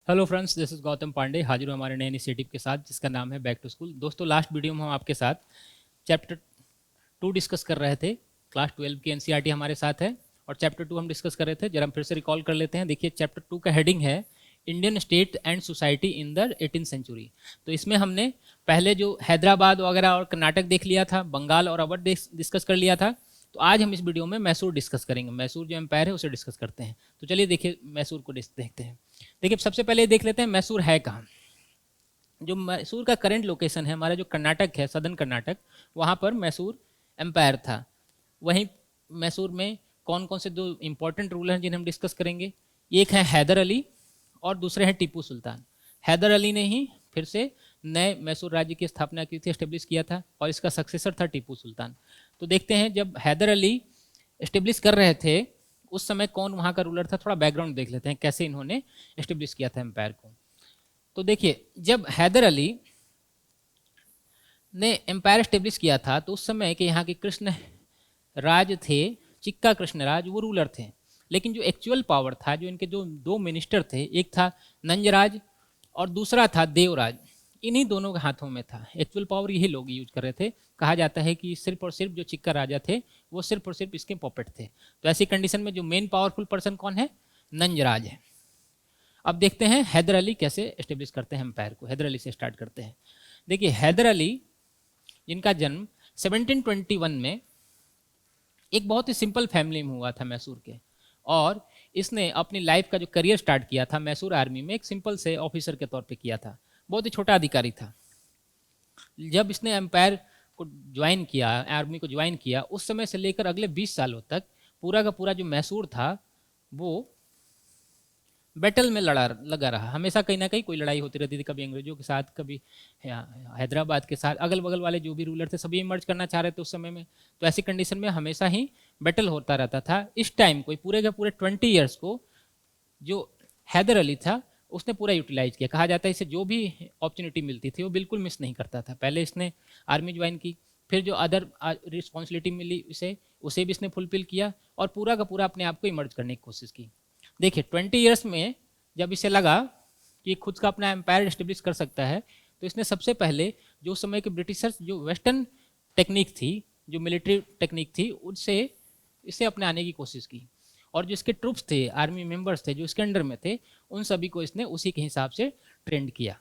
Hello friends, this is Gautam Pandey. हाजिर हूँ हमारे नए इनिशिएटिव के साथ जिसका नाम है बैक टू स्कूल। दोस्तों, लास्ट वीडियो में हम आपके साथ चैप्टर 2 डिस्कस कर रहे थे। क्लास 12 की एनसीईआरटी हमारे साथ है और चैप्टर 2 हम डिस्कस कर रहे थे। जरा हम फिर से रिकॉल कर लेते हैं। देखिए, चैप्टर 2 का हेडिंग है Indian state and society in the 18th century. तो इसमें हमने पहले जो हैदराबाद वगैरह और कर्नाटक देख लिया था, बंगाल और अवध डिस्कस कर लिया था। तो आज हम इस वीडियो में मैसूर डिस्कस करेंगे। मैसूर जो एम्पायर है उसे डिस्कस करते हैं। तो चलिए देखिए मैसूर को देखते हैं। देखिए, सबसे पहले देख लेते हैं मैसूर है कहाँ। जो मैसूर का करंट लोकेशन है, हमारा जो कर्नाटक है, सदर्न कर्नाटक, वहाँ पर मैसूर एम्पायर था। वहीं मैसूर में कौन कौन से दो इंपॉर्टेंट रूलर हैं जिन्हें हम डिस्कस करेंगे। एक है हैदर अली और दूसरे हैं टीपू सुल्तान। हैदर अली ने ही फिर से नए मैसूर राज्य की स्थापना की थी, एस्टेब्लिश किया था, और इसका सक्सेसर था टीपू सुल्तान। तो देखते हैं, जब हैदर अली एस्टेब्लिश कर रहे थे उस समय कौन वहाँ का रूलर था। थोड़ा बैकग्राउंड देख लेते हैं कैसे इन्होंने एस्टेब्लिश किया था एम्पायर को। तो देखिए, जब हैदर अली ने एम्पायर एस्टेब्लिश किया था तो उस समय के यहाँ के कृष्ण राज थे, चिक्का कृष्ण राज, वो रूलर थे। लेकिन जो एक्चुअल पावर था, जो इनके जो दो मिनिस्टर थे, एक था नंजराज और दूसरा था देवराज, इन्हीं दोनों के हाथों में था। एक्चुअल पावर यही लोग यूज कर रहे थे। कहा जाता है कि सिर्फ और सिर्फ जो चिक्का राजा थे वो सिर्फ और सिर्फ इसके पॉपेट थे। तो ऐसी कंडीशन में जो मेन पावरफुल पर्सन कौन है? नंजराज है। अब देखते हैं हैदर अली कैसे एस्टेब्लिश करते हैं एम्पायर को। हैदर अली से स्टार्ट करते हैं। देखिए, हैदर अली जिनका जन्म 1721 में एक बहुत ही सिंपल फैमिली में हुआ था मैसूर के, और इसने अपनी लाइफ का जो करियर स्टार्ट किया था मैसूर आर्मी में एक सिंपल से ऑफिसर के तौर पे किया था। बहुत ही छोटा अधिकारी था। जब इसने एम्पायर को ज्वाइन किया, आर्मी को ज्वाइन किया, उस समय से लेकर अगले 20 सालों तक पूरा का पूरा जो मैसूर था वो बैटल में लगा रहा। हमेशा कहीं ना कहीं कोई लड़ाई होती रहती थी, कभी अंग्रेजों के साथ, कभी हैदराबाद के साथ। अगल बगल वाले जो भी रूलर थे सभी इमर्ज करना चाह रहे थे उस समय में। तो ऐसी कंडीशन में हमेशा ही बैटल होता रहता था। इस टाइम कोई पूरे के पूरे 20 ईयर्स को जो हैदर अली था उसने पूरा यूटिलाइज किया। कहा जाता है इसे जो भी अपॉर्चुनिटी मिलती थी वो बिल्कुल मिस नहीं करता था। पहले इसने आर्मी ज्वाइन की, फिर जो अदर रिस्पॉन्सिबिलिटी मिली इसे, उसे भी इसने फुलफिल किया और पूरा का पूरा अपने आप को इमर्ज करने की कोशिश की। देखिए, 20 ईयर्स में जब इसे लगा कि खुद का अपना एम्पायर एस्टेब्लिश कर सकता है, तो इसने सबसे पहले जो उस समय के ब्रिटिशर्स जो वेस्टर्न टेक्निक थी, जो मिलिट्री टेक्निक थी, उससे इसे अपने आने की कोशिश की। और जो इसके ट्रूप्स थे, आर्मी मेंबर्स थे जो इसके अंडर में थे, उन सभी को इसने उसी के हिसाब से ट्रेंड किया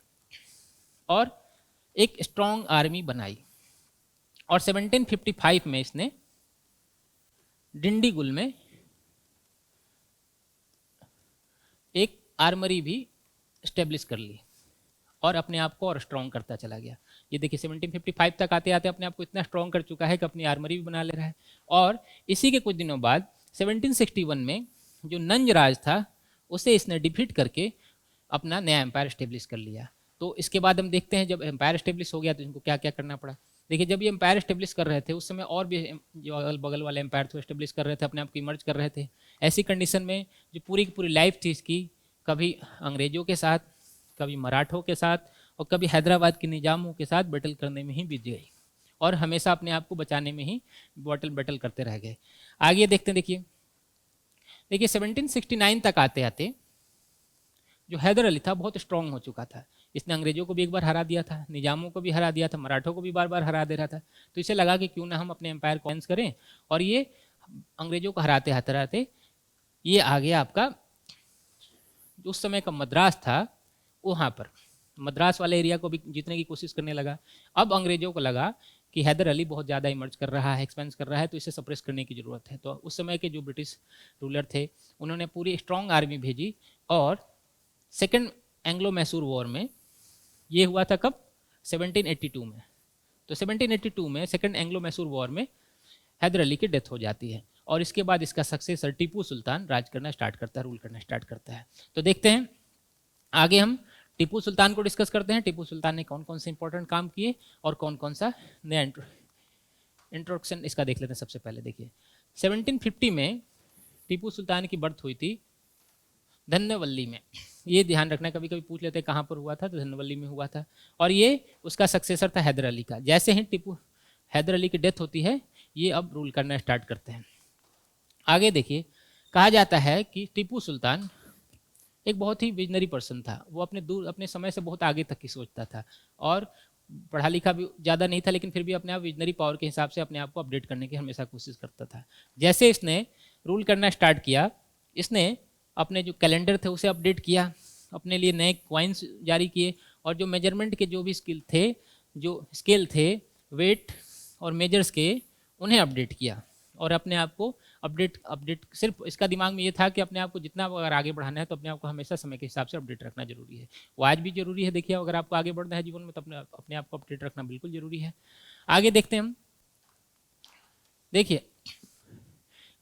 और एक स्ट्रॉन्ग आर्मी बनाई। और 1755 में इसने डिंडीगुल में एक आर्मरी भी स्टेब्लिश कर ली और अपने आप को और स्ट्रॉन्ग करता चला गया। ये देखिए, 1755 तक आते आते अपने आप को इतना स्ट्रॉन्ग कर चुका है कि अपनी आर्मरी भी बना ले रहा है। और इसी के कुछ दिनों बाद 1761 में जो नंज राज था उसे इसने डिफीट करके अपना नया एम्पायर स्टेब्लिश कर लिया। तो इसके बाद हम देखते हैं जब एम्पायर स्टेब्लिश हो गया तो इनको क्या क्या करना पड़ा। देखिए, जब ये एम्पायर स्टेब्लिश कर रहे थे उस समय और भी जो अगल बगल वाले एम्पायर थे स्टेब्लिश कर रहे थे, अपने आप को इमर्ज कर रहे थे। ऐसी कंडीशन में जो पूरी की पूरी लाइफ थी इसकी, कभी अंग्रेजों के साथ, कभी मराठों के साथ और कभी हैदराबाद के निजामों के साथ बैटल करने में ही बीत गई और हमेशा अपने आप को बचाने में ही बैटल करते रह गए। आगे देखते हैं। देखिए 1769 तक आते आते जो हैदर अली था बहुत स्ट्रांग हो चुका था। इसने अंग्रेजों को भी एक बार हरा दिया था, निजामों को भी हरा दिया था, मराठों को भी बार बार हरा दे रहा था। तो इसे लगा कि क्यों ना हम अपने एम्पायर को करें, और ये अंग्रेजों को हराते हराते ये आ गया आपका उस समय का मद्रास था, वहाँ पर मद्रास वाले एरिया को भी जीतने की कोशिश करने लगा। अब अंग्रेजों को लगा कि हैदर अली बहुत ज़्यादा इमर्ज कर रहा है, एक्सपेंस कर रहा है, तो इसे सप्रेस करने की ज़रूरत है। तो उस समय के जो ब्रिटिश रूलर थे उन्होंने पूरी स्ट्रॉन्ग आर्मी भेजी और सेकेंड एंग्लो मैसूर वॉर में, ये हुआ था कब? 1782 में। तो 1782 में सेकेंड एंग्लो मैसूर वॉर में हैदर अली की डेथ हो जाती है और इसके बाद इसका सक्सेसर टीपू सुल्तान राज करना स्टार्ट करता है, रूल करना स्टार्ट करता है। तो देखते हैं आगे हम टीपू सुल्तान को डिस्कस करते हैं। टीपू सुल्तान ने कौन कौन से इंपॉर्टेंट काम किए और कौन कौन सा नया इंट्रोडक्शन इसका देख लेते हैं। सबसे पहले देखिए 1750 में टीपू सुल्तान की बर्थ हुई थी धन्यवल्ली में। ये ध्यान रखना, कभी कभी पूछ लेते हैं कहाँ पर हुआ था, तो धन्यवल्ली में हुआ था। और ये उसका सक्सेसर था हैदर अली का। जैसे ही टीपू हैदर अली की डेथ होती है ये अब रूल करना स्टार्ट करते हैं। आगे देखिए, कहा जाता है कि टीपू सुल्तान एक बहुत ही विजनरी पर्सन था। वो अपने समय से बहुत आगे तक की सोचता था और पढ़ा लिखा भी ज़्यादा नहीं था, लेकिन फिर भी अपने आप विजनरी पावर के हिसाब से अपने आप को अपडेट करने की हमेशा कोशिश करता था। जैसे इसने रूल करना स्टार्ट किया, इसने अपने जो कैलेंडर थे उसे अपडेट किया, अपने लिए नए कॉइन्स जारी किए, और जो मेजरमेंट के जो भी स्केल थे वेट और मेजर्स के, उन्हें अपडेट किया और अपने आप को अपडेट सिर्फ इसका दिमाग में ये था कि अपने आप को जितना अगर आगे बढ़ाना है तो अपने आप को हमेशा समय के हिसाब से अपडेट रखना जरूरी है। वो आज भी जरूरी है। देखिए, अगर आपको आगे बढ़ना है जीवन में तो अपने आप को अपडेट रखना बिल्कुल जरूरी है। आगे देखते हैं हम। देखिए,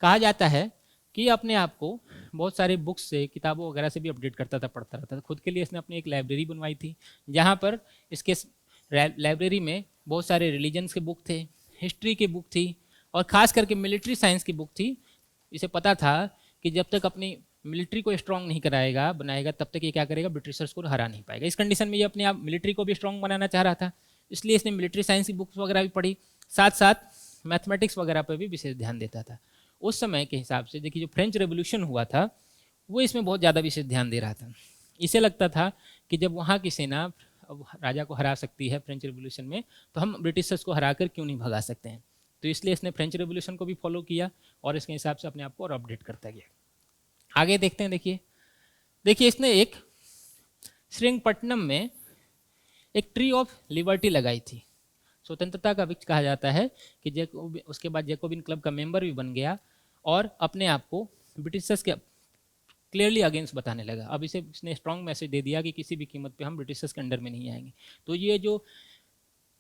कहा जाता है कि अपने आप को बहुत सारे बुक्स से, किताबों वगैरह से भी अपडेट करता था, पढ़ता रहता था। खुद के लिए इसने अपनी एक लाइब्रेरी बनवाई थी, जहाँ पर इसके लाइब्रेरी में बहुत सारे रिलीजन्स के बुक थे, हिस्ट्री की बुक थी, और ख़ास करके मिलिट्री साइंस की बुक थी। इसे पता था कि जब तक अपनी मिलिट्री को स्ट्रॉन्ग नहीं बनाएगा, तब तक ये क्या करेगा, ब्रिटिशर्स को हरा नहीं पाएगा। इस कंडीशन में ये अपने आप मिलिट्री को भी स्ट्रॉन्ग बनाना चाह रहा था, इसलिए इसने मिलिट्री साइंस की बुक्स वगैरह भी पढ़ी, साथ साथ मैथमेटिक्स वगैरह पर भी विशेष ध्यान देता था। उस समय के हिसाब से देखिए, जो फ्रेंच रेवोल्यूशन हुआ था वो इसमें बहुत ज़्यादा विशेष ध्यान दे रहा था। इसे लगता था कि जब वहाँ की सेना राजा को हरा सकती है फ्रेंच रेवोल्यूशन में, तो हम ब्रिटिशर्स को हरा कर क्यों नहीं भगा सकते हैं। तो इसलिए इसने फ्रेंच रेवोल्यूशन को भी फॉलो किया और इसके हिसाब से अपने आप को और अपडेट करता गया। आगे देखते हैं। देखिए इसने एक श्रीरंगपट्टनम में एक ट्री ऑफ लिबर्टी लगाई थी, स्वतंत्रता का वृक्ष कहा जाता है, कि उसके बाद जैकोबिन क्लब का मेंबर भी बन गया और अपने आप को ब्रिटिशर्स के क्लियरली अगेंस्ट बताने लगा। अब इसने स्ट्रॉन्ग मैसेज दे दिया कि किसी भी कीमत पे हम ब्रिटिशर्स के अंडर में नहीं आएंगे। तो ये जो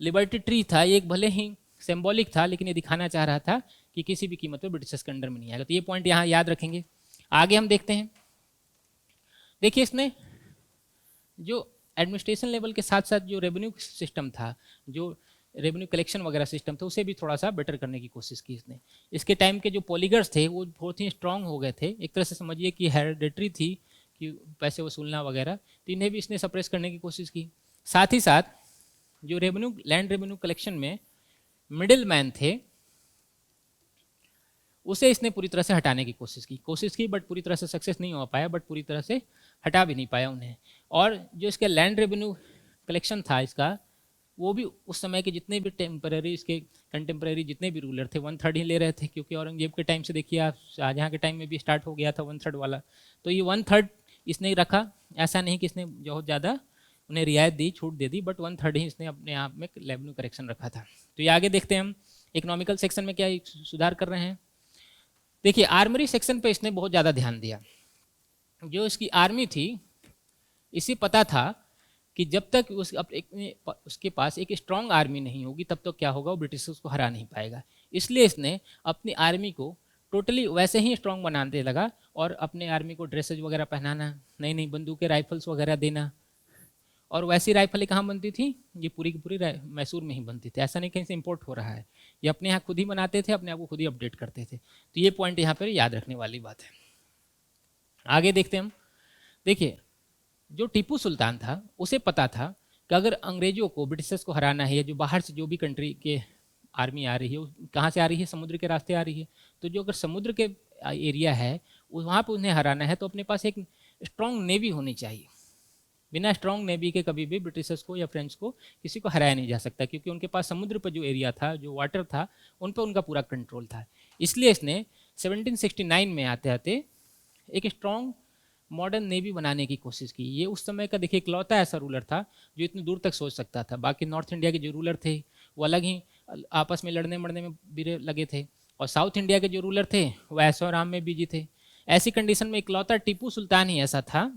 लिबर्टी ट्री था, ये एक भले ही सिंबॉलिक था, लेकिन ये दिखाना चाह रहा था कि किसी भी कीमत पे ब्रिटिशर्स के अंडर में नहीं आएगा। तो ये पॉइंट यहाँ याद रखेंगे। आगे हम देखते हैं। देखिए, इसने जो एडमिनिस्ट्रेशन लेवल के साथ साथ जो रेवेन्यू सिस्टम था, जो रेवेन्यू कलेक्शन वगैरह सिस्टम था, उसे भी थोड़ा सा बेटर करने की कोशिश की इसने। इसके टाइम के जो पॉलीगर्स थे वो बहुत ही स्ट्रांग हो गए थे। एक तरह से समझिए कि हेरिडेटरी थी कि पैसे वसूलना वगैरह, तो इन्हें भी इसने सप्रेस करने की कोशिश की। साथ ही साथ जो लैंड रेवेन्यू कलेक्शन में मिडिल मैन थे, उसे इसने पूरी तरह से हटाने की कोशिश की, बट पूरी तरह से सक्सेस नहीं हो पाया, बट पूरी तरह से हटा भी नहीं पाया उन्हें। और जो इसके लैंड रेवेन्यू कलेक्शन था इसका, वो भी उस समय के जितने भी टेम्पररी, इसके कंटेम्पररी जितने भी रूलर थे 1/3 ही ले रहे थे, क्योंकि औरंगजेब के टाइम से देखिए आप, शाहजहाँ के टाइम में भी स्टार्ट हो गया था 1/3 वाला। तो ये 1/3 इसने रखा। ऐसा नहीं कि इसने बहुत ज़्यादा उन्हें रियायत दी, छूट दे दी, बट 1/3 ही इसने अपने आप में रेवेन्यू करेक्शन रखा था। तो ये आगे देखते हैं हम इकोनॉमिकल सेक्शन में क्या सुधार कर रहे हैं। देखिए, आर्मरी सेक्शन पे इसने बहुत ज़्यादा ध्यान दिया। जो इसकी आर्मी थी, इसे पता था कि जब तक उसके पास एक स्ट्रॉन्ग आर्मी नहीं होगी, तब तक क्या होगा, वो ब्रिटिशर्स को हरा नहीं पाएगा। इसलिए इसने अपनी आर्मी को टोटली वैसे ही स्ट्रॉन्ग बनाने लगा और अपने आर्मी को ड्रेसेज वगैरह पहनाना, नई नई बंदूकें, राइफल्स वगैरह देना। और वैसी राइफलें कहाँ बनती थी, ये पूरी की पूरी मैसूर में ही बनती थी। ऐसा नहीं कहीं से इंपोर्ट हो रहा है, ये अपने यहाँ खुद ही बनाते थे, अपने आप को खुद ही अपडेट करते थे। तो ये पॉइंट यहाँ पर याद रखने वाली बात है। आगे देखते हैं हम। देखिए, जो टीपू सुल्तान था, उसे पता था कि अगर अंग्रेजों को, ब्रिटिशर्स को हराना है, या जो बाहर से जो भी कंट्री के आर्मी आ रही है, कहाँ से आ रही है, समुद्र के रास्ते आ रही है। तो जो अगर समुद्र के एरिया है वहाँ पर उन्हें हराना है, तो अपने पास एक स्ट्रॉन्ग नेवी होनी चाहिए। बिना स्ट्रॉन्ग नेवी के कभी भी ब्रिटिशर्स को या फ्रेंच को किसी को हराया नहीं जा सकता, क्योंकि उनके पास समुद्र पर जो एरिया था, जो वाटर था, उन पर उनका पूरा कंट्रोल था। इसलिए इसने 1769 में आते आते एक स्ट्रॉन्ग मॉडर्न नेवी बनाने की कोशिश की। ये उस समय का देखिए इकलौता ऐसा रूलर था जो इतनी दूर तक सोच सकता था। बाकी नॉर्थ इंडिया के जो रूलर थे वो अलग ही आपस में लड़ने मरने में भी लगे थे, और साउथ इंडिया के जो रूलर थे वो ऐशो आराम में बिजी थे। ऐसी कंडीशन में इकलौता टीपू सुल्तान ही ऐसा था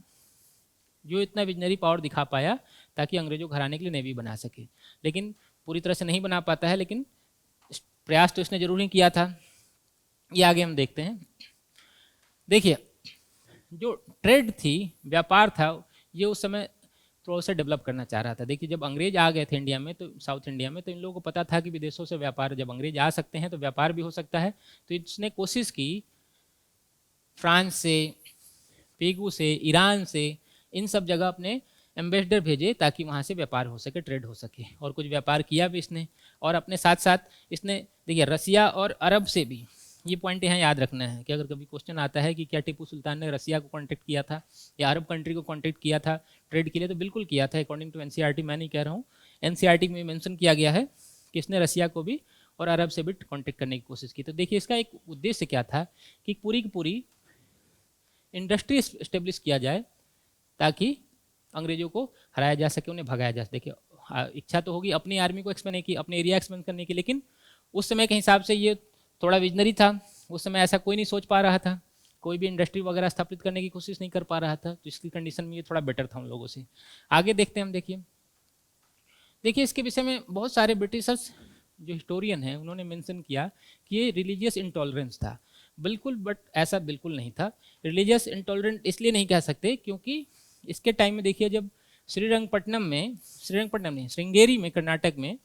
जो इतना विजनरी पावर दिखा पाया ताकि अंग्रेजों को हराने के लिए नेवी बना सके। लेकिन पूरी तरह से नहीं बना पाता है, लेकिन प्रयास तो इसने जरूर ही किया था। ये आगे हम देखते हैं। देखिए, जो ट्रेड थी, व्यापार था, ये उस समय थोड़ा सा डेवलप करना चाह रहा था। देखिए, जब अंग्रेज आ गए थे इंडिया में, तो साउथ इंडिया में, तो इन लोगों को पता था कि विदेशों से व्यापार, जब अंग्रेज आ सकते हैं तो व्यापार भी हो सकता है। तो इसने कोशिश की फ्रांस से, पेगू से, ईरान से, इन सब जगह अपने एम्बेसडर भेजे ताकि वहाँ से व्यापार हो सके, ट्रेड हो सके। और कुछ व्यापार किया भी इसने। और अपने साथ साथ इसने देखिए रसिया और अरब से भी ये पॉइंट यहाँ याद रखना है कि अगर कभी क्वेश्चन आता है कि क्या टिप्पू सुल्तान ने रसिया को कॉन्टेक्ट किया था या अरब कंट्री को कॉन्टेक्ट किया था ट्रेड के लिए, तो बिल्कुल किया था अकॉर्डिंग टू एनसीईआरटी। मैं नहीं कह रहा हूँ, एनसीईआरटी में मेंशन किया गया है कि इसने रसिया को भी और अरब से भी कॉन्टेक्ट करने की कोशिश की। तो देखिए इसका एक उद्देश्य क्या था कि पूरी की पूरी इंडस्ट्री इस्टेब्लिश किया जाए ताकि अंग्रेजों को हराया जा सके, उन्हें भगाया जा सके। देखिए इच्छा तो होगी अपनी आर्मी को एक्सपेंड की, अपने एरिया एक्सपेंड करने की, लेकिन उस समय के हिसाब से ये थोड़ा विजनरी था। उस समय ऐसा कोई नहीं सोच पा रहा था, कोई भी इंडस्ट्री वगैरह स्थापित करने की कोशिश नहीं कर पा रहा था, तो इसकी कंडीशन में ये थोड़ा बेटर था उन लोगों से। आगे देखते हैं हम। देखिए इसके विषय में बहुत सारे ब्रिटिशर्स जो हिस्टोरियन हैं उन्होंने मेंशन किया कि ये रिलीजियस इंटॉलरेंस था। बिल्कुल, बट ऐसा बिल्कुल नहीं था। रिलीजियस इंटॉलरेंट इसलिए नहीं कह सकते क्योंकि इसके टाइम में देखिए जब श्रीरंगपट्टनम नहीं, श्रृंगेरी में, कर्नाटक में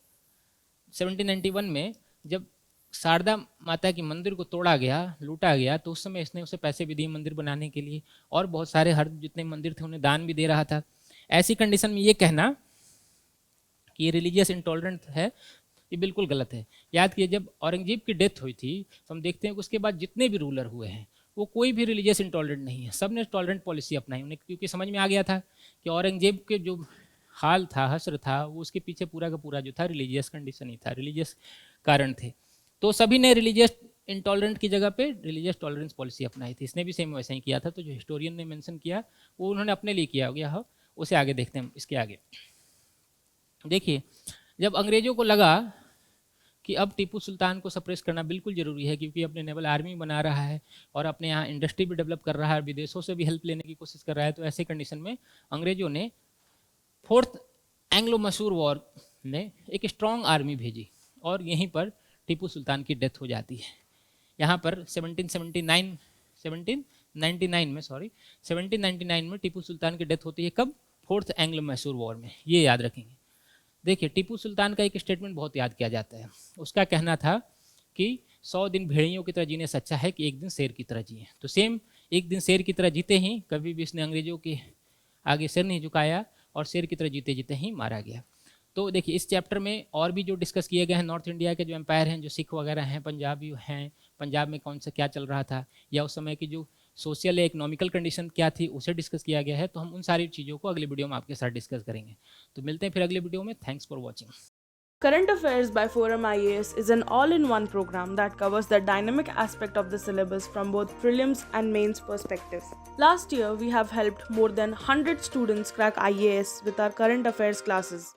1791 में जब शारदा माता की मंदिर को तोड़ा गया, लूटा गया, तो उस समय इसने उसे पैसे भी दिए मंदिर बनाने के लिए, और बहुत सारे हर जितने मंदिर थे उन्हें दान भी दे रहा था। ऐसी कंडीशन में ये कहना कि ये रिलीजियस इंटॉलरेंट है, ये बिल्कुल गलत है। याद कीजिए जब औरंगजेब की डेथ हुई थी तो हम देखते हैं कि उसके बाद जितने भी रूलर हुए हैं वो कोई भी रिलीजियस इंटॉलरेंट नहीं है, सब ने टॉलरेंट पॉलिसी अपनाई। उन्हें क्योंकि समझ में आ गया था कि औरंगजेब के जो हाल था, हश्र था, वो उसके पीछे पूरा का पूरा जो था रिलीजियस कंडीशन ही था, रिलीजियस कारण थे। तो सभी ने रिलीजियस इंटॉलरेंट की जगह पे रिलीजियस टॉलरेंस पॉलिसी अपनाई थी। इसने भी सेम वैसा ही किया था। तो जो हिस्टोरियन ने मेंशन किया वो उन्होंने अपने लिए किया हो गया हो। उसे आगे देखते हैं। इसके आगे देखिए जब अंग्रेजों को लगा कि अब टीपू सुल्तान को सप्रेस करना बिल्कुल ज़रूरी है क्योंकि अपने नेवल आर्मी बना रहा है और अपने यहाँ इंडस्ट्री भी डेवलप कर रहा है, विदेशों से भी हेल्प लेने की कोशिश कर रहा है, तो ऐसे कंडीशन में अंग्रेजों ने फोर्थ एंग्लो मैसूर वॉर ने एक स्ट्रॉन्ग आर्मी भेजी और यहीं पर टीपू सुल्तान की डेथ हो जाती है। यहाँ पर 1799 में टीपू सुल्तान की डेथ होती है। कब? फोर्थ एंग्लो मैसूर वॉर में। ये याद रखेंगे। देखिए टीपू सुल्तान का एक स्टेटमेंट बहुत याद किया जाता है। उसका कहना था कि 100 दिन भेड़ियों की तरह जीने से अच्छा है कि एक दिन शेर की तरह जिए। तो सेम एक दिन शेर की तरह जीते ही कभी भी इसने अंग्रेजों के आगे सिर नहीं झुकाया और शेर की तरह जीते जीते ही मारा गया। तो देखिए इस चैप्टर में और भी जो डिस्कस किए गए हैं, नॉर्थ इंडिया के जो एम्पायर हैं, जो सिख वगैरह हैं, पंजाबी हैं, पंजाब में कौन सा क्या चल रहा था, या उस समय की जो सोशल या इकोनॉमिकल कंडीशन क्या थी उसे डिस्कस किया गया है। तो हम उन सारी चीज़ों को अगले वीडियो में आपके साथ डिस्कस करेंगे। तो मिलते हैं फिर अगले वीडियो में। Thanks for watching. Current Affairs by Forum IAS is an all-in-one program that covers the dynamic aspect of the syllabus from both prelims and mains perspective. Last year, we have helped more than 100 students crack IAS with our current affairs classes.